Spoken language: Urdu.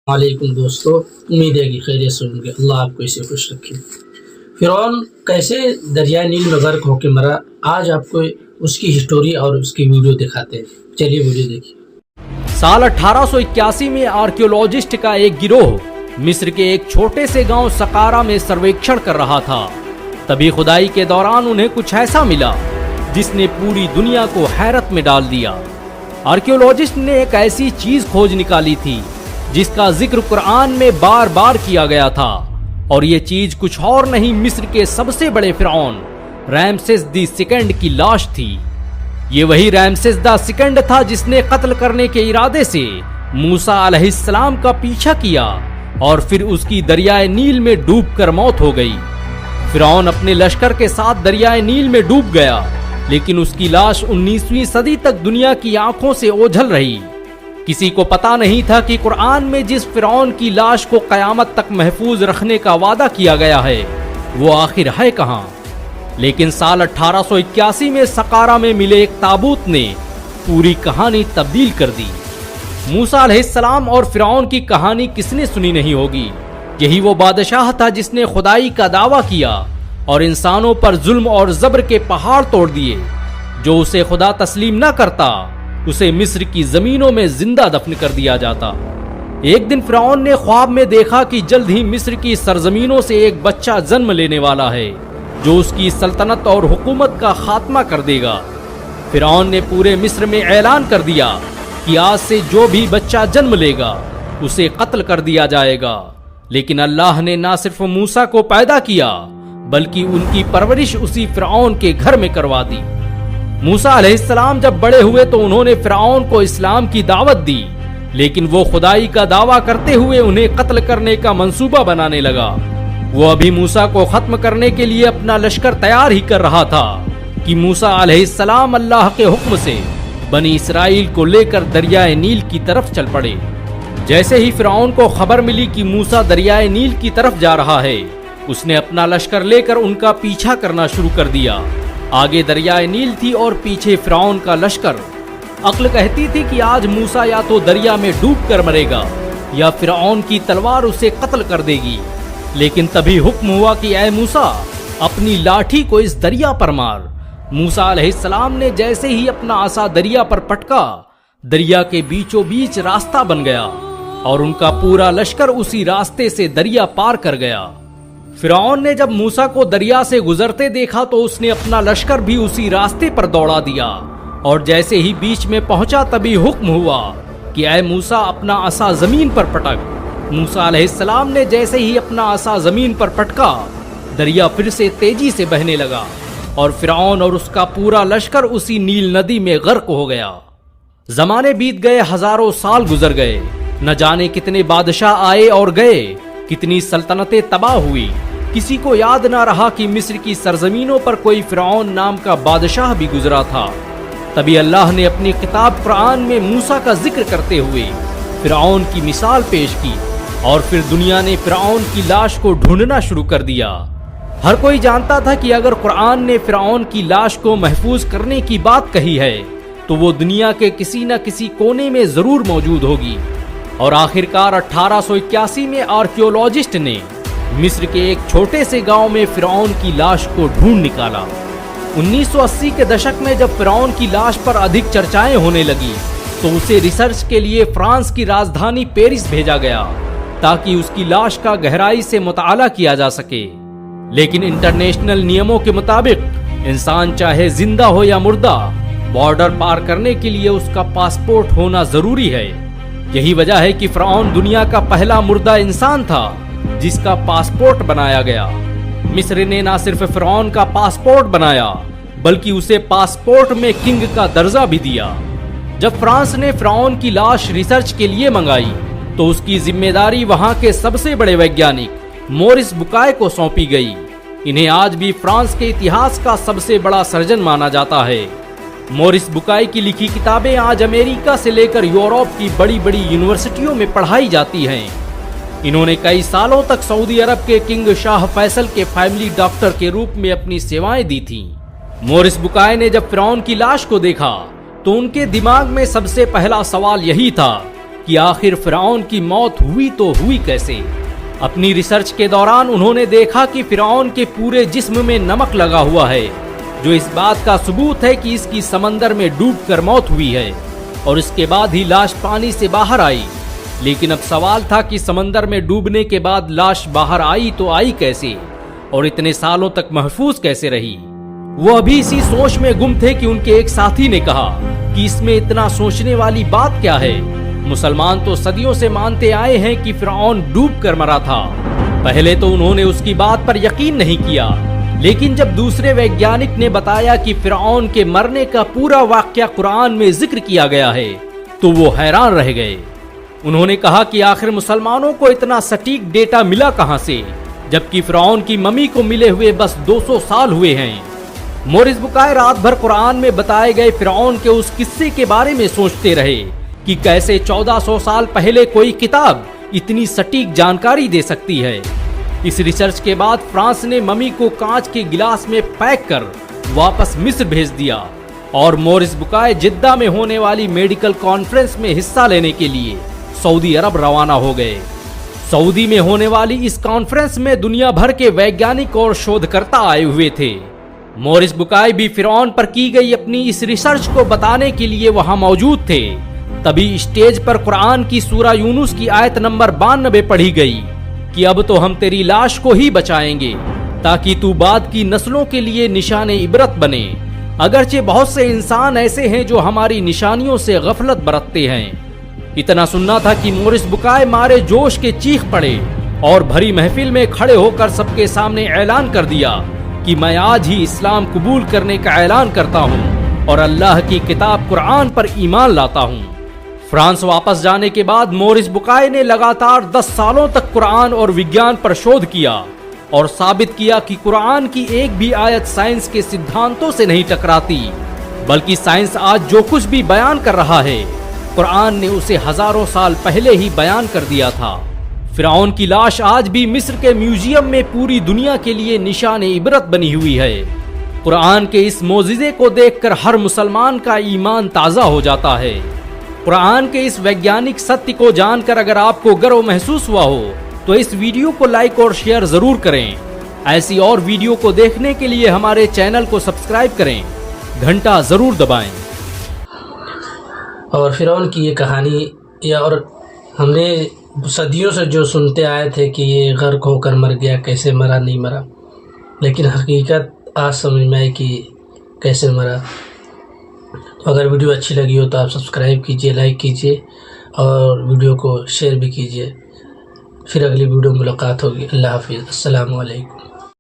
علیکم دوستو، امید ہے کہ خیریت سے ہوں گے۔ اللہ آپ کو اسے خوش رکھے۔ فرعون کیسے دریائے نیل میں غرق ہو کے مرا، آج آپ کو اس کی ہسٹوری اور اس کی ویڈیو دکھاتے ہیں۔ چلیے ویڈیو دیکھیے۔ سال 1881 میں آرکیولوجسٹ کا ایک گروہ مصر کے ایک چھوٹے سے گاؤں سقارہ میں سرویکشن کر رہا تھا۔ تبھی کھدائی کے دوران انہیں کچھ ایسا ملا جس نے پوری دنیا کو حیرت میں ڈال دیا۔ آرکیولوجسٹ نے ایک ایسی چیز کھوج نکالی تھی جس کا ذکر قرآن میں بار بار کیا گیا تھا، اور یہ چیز کچھ اور نہیں، مصر کے سب سے بڑے فرعون رامسیس دی سیکنڈ کی لاش تھی۔ یہ وہی رامسیس دی سیکنڈ تھا جس نے قتل کرنے کے ارادے سے موسیٰ علیہ السلام کا پیچھا کیا اور پھر اس کی دریائے نیل میں ڈوب کر موت ہو گئی۔ فرعون اپنے لشکر کے ساتھ دریائے نیل میں ڈوب گیا، لیکن اس کی لاش 19ویں صدی تک دنیا کی آنکھوں سے اوجھل رہی۔ کسی کو پتا نہیں تھا کہ قرآن میں جس فرعون کی لاش کو قیامت تک محفوظ رکھنے کا وعدہ کیا گیا ہے وہ آخر ہے کہاں۔ لیکن سال 1881 میں سقارہ میں ملے ایک تابوت نے پوری کہانی تبدیل کر دی۔ موسیٰ علیہ السلام اور فرعون کی کہانی کس نے سنی نہیں ہوگی؟ یہی وہ بادشاہ تھا جس نے خدائی کا دعویٰ کیا اور انسانوں پر ظلم اور جبر کے پہاڑ توڑ دیے۔ جو اسے خدا تسلیم نہ کرتا اسے مصر کی زمینوں میں زندہ دفن کر دیا جاتا۔ ایک دن فرعون نے خواب میں دیکھا کہ جلد ہی مصر کی سرزمینوں سے ایک بچہ جنم لینے والا ہے جو اس کی سلطنت اور حکومت کا خاتمہ کر دے گا۔ فرعون نے پورے مصر میں اعلان کر دیا کہ آج سے جو بھی بچہ جنم لے گا اسے قتل کر دیا جائے گا۔ لیکن اللہ نے نہ صرف موسیٰ کو پیدا کیا بلکہ ان کی پرورش اسی فرعون کے گھر میں کروا دی۔ موسیٰ علیہ السلام جب بڑے ہوئے تو انہوں نے فرعون کو اسلام کی دعوت دی، لیکن وہ خدائی کا دعویٰ کرتے ہوئے انہیں قتل کرنے کا منصوبہ بنانے لگا۔ وہ ابھی موسیٰ کو ختم کرنے کے لیے اپنا لشکر تیار ہی کر رہا تھا کہ موسیٰ علیہ السلام اللہ کے حکم سے بنی اسرائیل کو لے کر دریائے نیل کی طرف چل پڑے۔ جیسے ہی فرعون کو خبر ملی کہ موسیٰ دریائے نیل کی طرف جا رہا ہے، اس نے اپنا لشکر لے کر ان کا پیچھا کرنا شروع کر دیا۔ آگے دریائے نیل تھی اور پیچھے فرعون کا لشکر۔ عقل کہتی تھی کہ آج موسیٰ یا تو دریا میں ڈوب کر مرے گا یا فرعون کی تلوار اسے قتل کر دے گی۔ لیکن تبھی حکم ہوا کہ اے موسیٰ، اپنی لاٹھی کو اس دریا پر مار۔ موسیٰ علیہ السلام نے جیسے ہی اپنا عصا دریا پر پٹکا، دریا کے بیچوں بیچ راستہ بن گیا اور ان کا پورا لشکر اسی راستے سے دریا پار کر گیا۔ فرعون نے جب موسیٰ کو دریا سے گزرتے دیکھا تو اس نے اپنا لشکر بھی اسی راستے پر دوڑا دیا، اور جیسے ہی بیچ میں پہنچا تبھی حکم ہوا کہ اے موسیٰ، اپنا عصا زمین پر پٹک۔ موسیٰ علیہ السلام نے جیسے ہی اپنا عصا زمین پر پٹکا، دریا پھر سے تیزی سے بہنے لگا اور فرعون اور اس کا پورا لشکر اسی نیل ندی میں غرق ہو گیا۔ زمانے بیت گئے، ہزاروں سال گزر گئے، نہ جانے کتنے بادشاہ آئے اور گئے، کتنی سلطنتیں تباہ ہوئی۔ کسی کو یاد نہ رہا کہ مصر کی سرزمینوں پر کوئی فرعون نام کا بادشاہ بھی گزرا تھا۔ تبھی اللہ نے اپنی کتاب قرآن میں موسیٰ کا ذکر کرتے ہوئے فرعون کی مثال پیش کی، اور پھر دنیا نے فرعون کی لاش کو ڈھونڈنا شروع کر دیا۔ ہر کوئی جانتا تھا کہ اگر قرآن نے فرعون کی لاش کو محفوظ کرنے کی بات کہی ہے تو وہ دنیا کے کسی نہ کسی کونے میں ضرور موجود ہوگی۔ اور آخرکار 1881 میں آرکیولوجسٹ نے مصر کے ایک چھوٹے سے گاؤں میں فرعون کی لاش کو ڈھونڈ نکالا۔ 1980 کے دشک میں جب فرعون کی لاش پر ادھک چرچائیں ہونے لگی تو اسے ریسرچ کے لیے فرانس کی راجدھانی پیرس بھیجا گیا تاکہ اس کی لاش کا گہرائی سے مطالعہ کیا جا سکے۔ لیکن انٹرنیشنل نیموں کے مطابق انسان چاہے زندہ ہو یا مردہ، بارڈر پار کرنے کے لیے اس کا پاسپورٹ ہونا ضروری ہے۔ یہی وجہ ہے کہ فرعون دنیا کا پہلا مردہ انسان تھا جس کا پاسپورٹ بنایا گیا۔ مصر نے نہ صرف فرعون کا پاسپورٹ بنایا بلکہ اسے پاسپورٹ میں کنگ کا درجہ بھی دیا۔ جب فرانس نے فرعون کی لاش ریسرچ کے لیے منگائی تو اس کی ذمہ داری وہاں کے سب سے بڑے ویگیانک مورس بکائے کو سونپی گئی۔ انہیں آج بھی فرانس کے اتہاس کا سب سے بڑا سرجن مانا جاتا ہے۔ مورس بکائی کی لکھی کتابیں آج امریکہ سے لے کر یورپ کی بڑی بڑی یونیورسٹیوں میں پڑھائی جاتی ہیں۔ انہوں نے کئی سالوں تک سعودی عرب کے کنگ شاہ فیصل کے فیملی ڈاکٹر کے روپ میں اپنی سیوائیں دی تھیں۔ مورس بکائی نے جب فرعون کی لاش کو دیکھا تو ان کے دماغ میں سب سے پہلا سوال یہی تھا کہ آخر فرعون کی موت ہوئی تو ہوئی کیسے۔ اپنی ریسرچ کے دوران انہوں نے دیکھا کہ فرعون کے پورے جسم میں نمک لگا ہوا ہے، جو اس بات کا ثبوت ہے کہ اس کی سمندر میں ڈوب کر موت ہوئی ہے، اور اس کے بعد ہی لاش پانی سے باہر آئی۔ لیکن اب سوال تھا کہ سمندر میں ڈوبنے کے بعد لاش باہر آئی تو آئی کیسے، اور اتنے سالوں تک محفوظ کیسے رہی۔ وہ ابھی اسی سوچ میں گم تھے کہ ان کے ایک ساتھی نے کہا کہ اس میں اتنا سوچنے والی بات کیا ہے، مسلمان تو صدیوں سے مانتے آئے ہیں کہ فرعون ڈوب کر مرا تھا۔ پہلے تو انہوں نے اس کی بات پر یقین نہیں کیا، لیکن جب دوسرے ویگیانک نے بتایا کہ فرعون کے مرنے کا پورا واقعہ قرآن میں ذکر کیا گیا ہے تو وہ حیران رہ گئے۔ انہوں نے کہا کہ آخر مسلمانوں کو اتنا سٹیک ڈیٹا ملا کہاں سے، جبکہ فرعون کی ممی کو ملے ہوئے بس 200 سال ہوئے ہیں۔ مورس بکائے رات بھر قرآن میں بتائے گئے فرعون کے اس قصے کے بارے میں سوچتے رہے کہ کیسے 1400 سال پہلے کوئی کتاب اتنی سٹیک جانکاری دے سکتی ہے۔ اس ریسرچ کے بعد فرانس نے ممی کو کانچ کے گلاس میں پیک کر واپس مصر بھیج دیا، اور مورس بکائے جدہ میں ہونے والی میڈیکل کانفرنس میں حصہ لینے کے لیے سعودی عرب روانہ ہو گئے۔ سعودی میں ہونے والی اس کانفرنس میں دنیا بھر کے ویگیانک اور شودھ کرتا آئے ہوئے تھے۔ مورس بکائے بھی فرعون پر کی گئی اپنی اس ریسرچ کو بتانے کے لیے وہاں موجود تھے۔ تبھی اسٹیج پر قرآن کی سورہ یونس کی آیت نمبر 92 پڑھی گئی کہ اب تو ہم تیری لاش کو ہی بچائیں گے تاکہ تو بعد کی نسلوں کے لیے نشان عبرت بنے، اگرچہ بہت سے انسان ایسے ہیں جو ہماری نشانیوں سے غفلت برتتے ہیں۔ اتنا سننا تھا کہ مورس بکائے مارے جوش کے چیخ پڑے اور بھری محفل میں کھڑے ہو کر سب کے سامنے اعلان کر دیا کہ میں آج ہی اسلام قبول کرنے کا اعلان کرتا ہوں اور اللہ کی کتاب قرآن پر ایمان لاتا ہوں۔ فرانس واپس جانے کے بعد مورس بکائے نے لگاتار 10 سالوں تک قرآن اور وگیان پر شودھ کیا اور ثابت کیا کہ قرآن کی ایک بھی آیت سائنس کے سدھانتوں سے نہیں ٹکراتی، بلکہ سائنس آج جو کچھ بھی بیان کر رہا ہے قرآن نے اسے ہزاروں سال پہلے ہی بیان کر دیا تھا۔ فرعون کی لاش آج بھی مصر کے میوزیم میں پوری دنیا کے لیے نشان عبرت بنی ہوئی ہے۔ قرآن کے اس معجزے کو دیکھ کر ہر مسلمان کا ایمان تازہ ہو جاتا ہے۔ قرآن کے اس ویگیانک ستیہ کو جان کر اگر آپ کو گرو محسوس ہوا ہو تو اس ویڈیو کو لائک اور شیئر ضرور کریں۔ ایسی اور ویڈیو کو دیکھنے کے لیے ہمارے چینل کو سبسکرائب کریں، گھنٹا ضرور دبائیں۔ اور فرعون کی یہ کہانی اور ہم نے صدیوں سے جو سنتے آئے تھے کہ یہ غرق ہو کر مر گیا، کیسے مرا نہیں مرا، لیکن حقیقت آج سمجھ میں آئی کہ کیسے مرا۔ اگر ویڈیو اچھی لگی ہو تو آپ سبسکرائب کیجئے، لائک کیجئے اور ویڈیو کو شیئر بھی کیجئے۔ پھر اگلی ویڈیو ملاقات ہوگی۔ اللہ حافظ، السلام علیکم۔